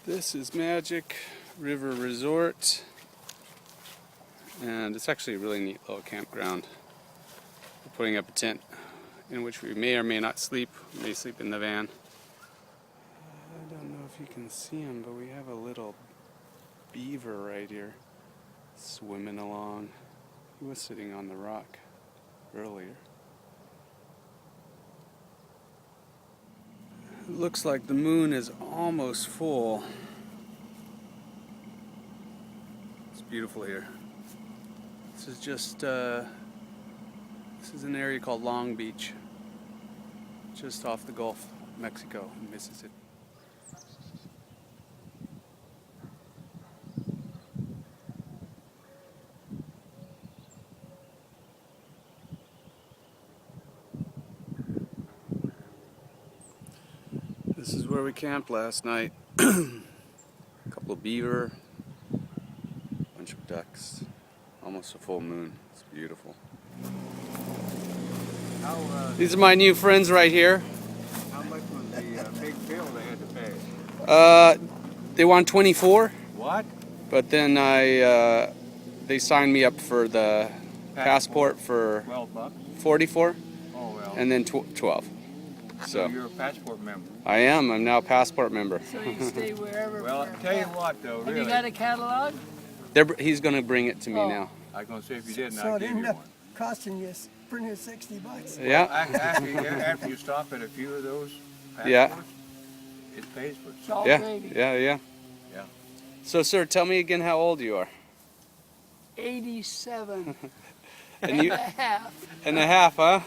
This is Magic River Resort, and it's actually a really neat little campground. We're putting up a tent in which we may or may not sleep. We may sleep in the van. I don't know if you can see him, but we have a little beaver right here swimming along. He was sitting on the rock earlier. It looks like the moon is almost full. It's beautiful here. This is just this is an area called Long Beach, just off the Gulf of Mexico in Mississippi. This is where we camped last night. A couple of beaver, a bunch of ducks, almost a full moon. It's beautiful. These are my new friends right here. How much was the big bill they had to pay? They want 24, What? but then they signed me up for the passport for 12 bucks? 44, Oh, well. and then 12. So So you're a passport member. I am. I'm now a passport member. So you stay wherever. Well, we're tell you at. what, though, Have really. you got a catalog? He's going to bring it to me Oh. now. I was going to say, if you didn't, So I'd it give ended you up one. costing you pretty near $60. Yeah. After you stop at a few of those passports, Yeah. it pays for itself. Salt Yeah. gravy. Yeah. Yeah. So, sir, tell me again how old you are. 87 And you and a half. and a half, huh?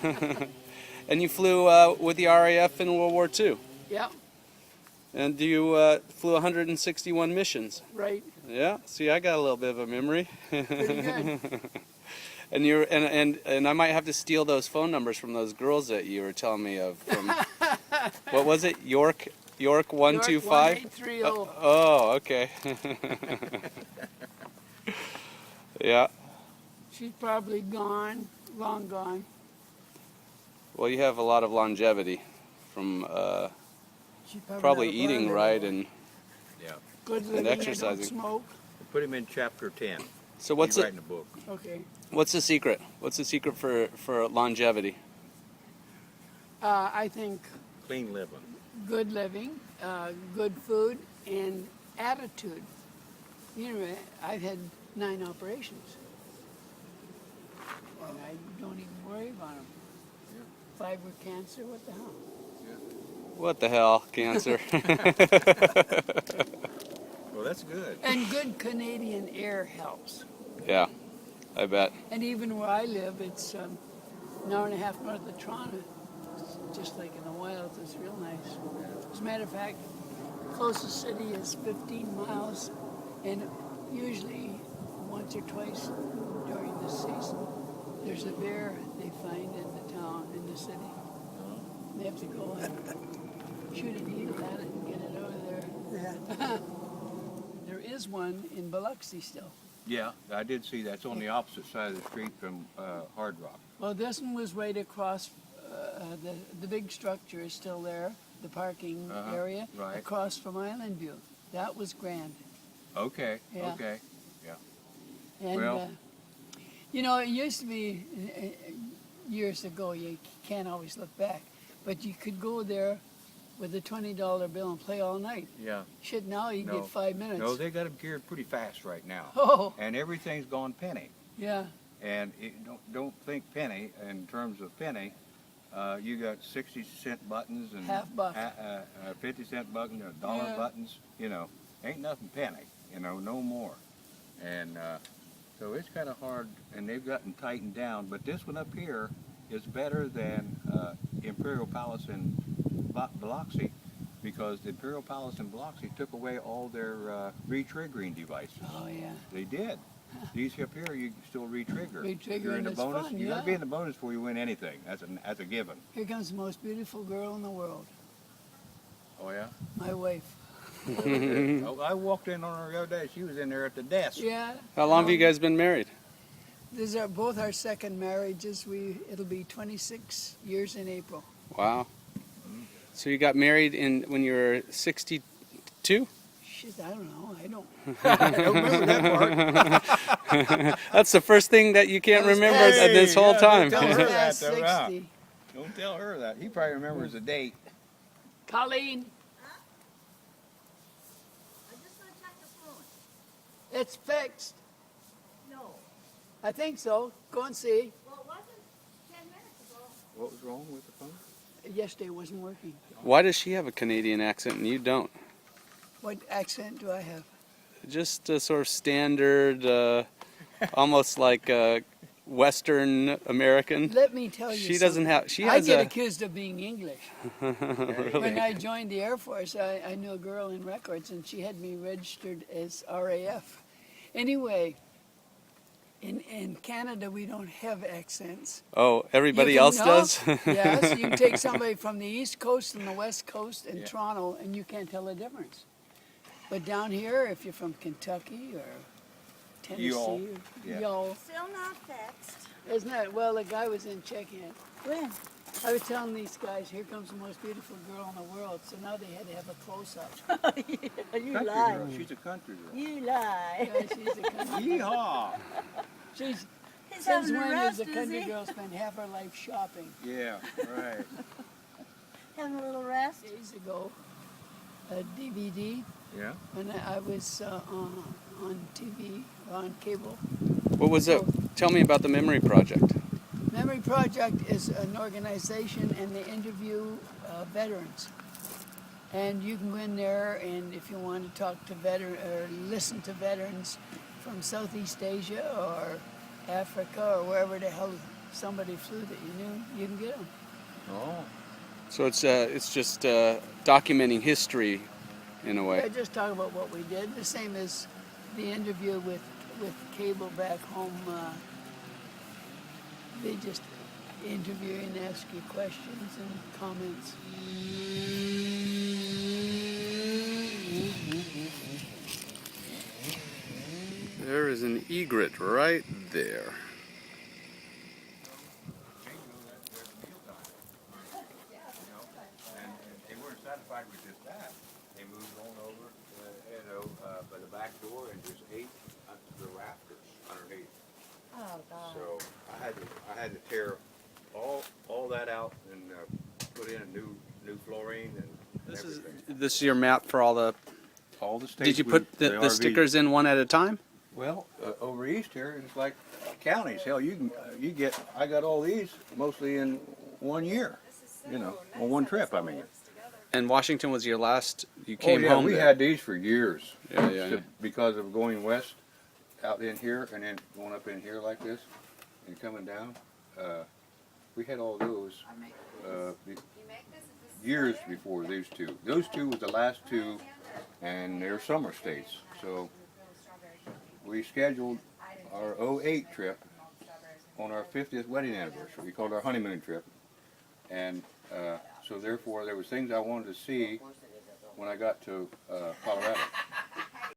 And you flew with the RAF in World War II. Yep, And you flew 161 missions. right. Yeah. See, I got a little bit of a memory. Pretty good. And you're and I might have to steal those phone numbers from those girls that you were telling me of. From what was it? York 125. 1830. Oh, okay. Yeah. She's probably gone, long gone. Well, you have a lot of longevity from She probably had a eating blender. right and Yeah. Good living. I don't exercising. smoke. Put him in chapter 10. so what's He's it? writing a book. Okay. What's the secret? What's the secret for longevity? I think Clean living. good living, good food, and attitude. You know, I've had 9 operations. And I don't even worry about them. 5 were cancer, what the hell? What the hell, cancer? Well, that's good. And good Canadian air helps. Yeah, I bet. And even where I live, it's an hour and a half north of Toronto. It's just like in the wilds, it's real nice. As a matter of fact, closest city is 15 miles, and usually once or twice during the season, there's a bear they find in the town, in the city. They have to go and shoot an eagle at it and get it over there. Yeah. There is one in Biloxi still. Yeah, I did see that. It's on the opposite side of the street from Hard Rock. Well, this one was right across, the big structure is still there, the parking area, right. across from Island View. That was grand. Okay, Yeah. okay. And, Well- you know, it used to be years ago, you can't always look back, but you could go there with a $20 bill and play all night. Yeah. Shit, now you No. get 5 minutes. No, they got them geared pretty fast right now. Oh, And everything's gone penny. yeah. And don't think penny in terms of penny. You got 60-cent buttons and Half buck. 50-cent buttons and $1 Yeah. buttons. You know, ain't nothing penny. You know, no more. And so it's kind of hard. And they've gotten tightened down. But this one up here is better than Imperial Palace in Biloxi, because the Imperial Palace in Biloxi took away all their re-triggering devices. Oh, yeah. They did. These up here, you can still re-trigger. Re-triggering You're in the is bonus. fun, You got to yeah. be in the bonus before you win anything. That's a given. Here comes the most beautiful girl in the world, Oh yeah. my wife. Oh, I walked in on her the other day. She was in there at the desk. Yeah. How long have you guys been married? These are both our second marriages. It'll be 26 years in April. Wow. So you got married when you were 62? Shit, I don't know. I don't. I don't remember that part. That's the first thing that you can't remember Hey, this whole yeah, time. don't tell her that, Past though, huh? 60. Don't tell her that. He probably remembers the date. Colleen, I'm just gonna check the phone. it's fixed. No. I think so. Go and see. Well, it wasn't 10 minutes ago. What was wrong with the phone? Yesterday it wasn't working. Why does she have a Canadian accent and you don't? What accent do I have? Just a sort of standard, almost like Western American. Let me tell you She something. doesn't have. She I has get a. accused of being English. Really? When I joined the Air Force, I knew a girl in records, and she had me registered as RAF. Anyway, in Canada, we don't have accents. Oh, everybody You can- else no, does. Yes, you can take somebody from the East Coast and the West Coast and Yeah. Toronto, and you can't tell the difference. But down here, if you're from Kentucky or Tennessee, Y'all. or Yeah. y'all, Still not fixed. isn't it? Well, the guy was in checking it. When? I was telling these guys, here comes the most beautiful girl in the world. So now they had to have a close-up. You Country lie. girl. She's a country girl. You lie. Yeah, she's a country. Yeehaw! She's, He's since having a when rest, does a is country he? girl spend half her life shopping? Yeah, right. Having a little rest? Days ago, a DVD, Yeah. when I was on TV, on cable. What was it? Tell me about the Memory Project. Memory Project is an organization, and they interview veterans. And you can go in there, and if you want to talk to veteran or listen to veterans from Southeast Asia or Africa or wherever the hell somebody flew that you knew, you can get them. Oh. So it's just documenting history, in a I way. just talk about what we did, the same as the interview with cable back home. They just interview you and ask you questions and comments. There is an egret right there. And they weren't satisfied with just that. They moved on over, by the back door and just ate the rafters underneath. Oh, God. So I had to tear all that out and put in a new flooring and everything. This is your map for all the. All the states. Did you put the RV. stickers in one at a time? Well, over east here, it's like counties. Hell, I got all these mostly in 1 year, on one trip, I mean. And Washington was your last. You came oh, yeah, home. we there. had these for years. Yeah. Because of going west, out in here, and then going up in here like this, and coming down. We had all those years before these two. Those two was the last two, and they're summer states. So we scheduled our 08 trip on our 50th wedding anniversary. We called it our honeymoon trip. And so therefore there was things I wanted to see when I got to Colorado.